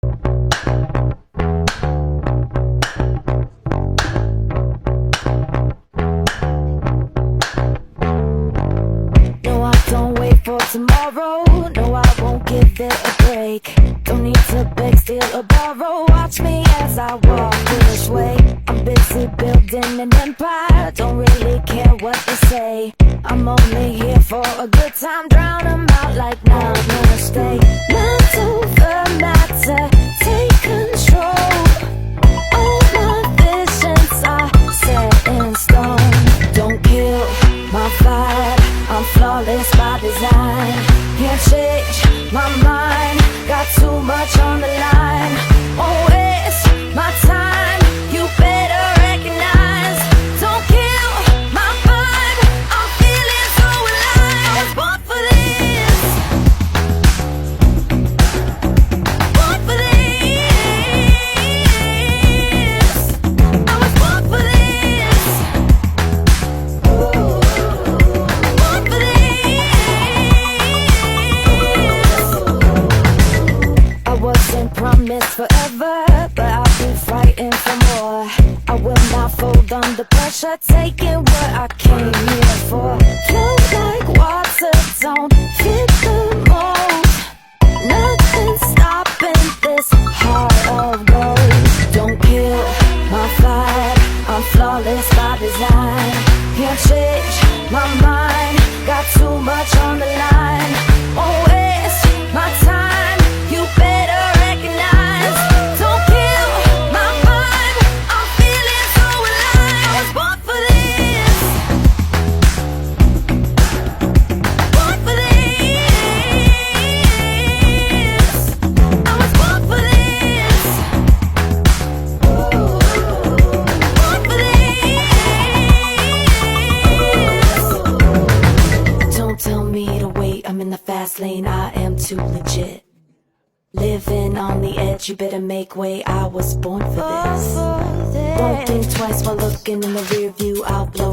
No, I don't wait for tomorrow. No, I won't give it a break. Don't need to beg, steal or borrow. Watch me as I walk this way. I'm busy building an empire. Don't really care what they say. I'm only here for a good time. Drown 'em out like now, no mistake. Mind over matter, take control. All my visions are set in stone. Don't kill my vibe, I'm flawless by design. Can't change my mind, got too much on the line. Won't waste my time, you better recognize. Don't kill my vibe, I'm feeling so alive. I was born for this, born for this. I was born for this, born for this. I wasn't promised forever, but I'll be fighting for more. I will not fold under pressure, taking what I came here for. Flow like water, don't fit the mold. Nothing stopping this heart of gold. Don't kill my vibe, I'm flawless by design. Can't change my mind, got too much on the line. Won't waste my time, you better recognize. Don't kill my vibe, I'm feeling so alive. I was born for this, born for this. I was born for this, born for this. Don't tell me to wait, I'm in the fast lane, I am too legit. Living on the edge, you better make way, I was born for this. Won't think twice while looking in the rear view, I'll blow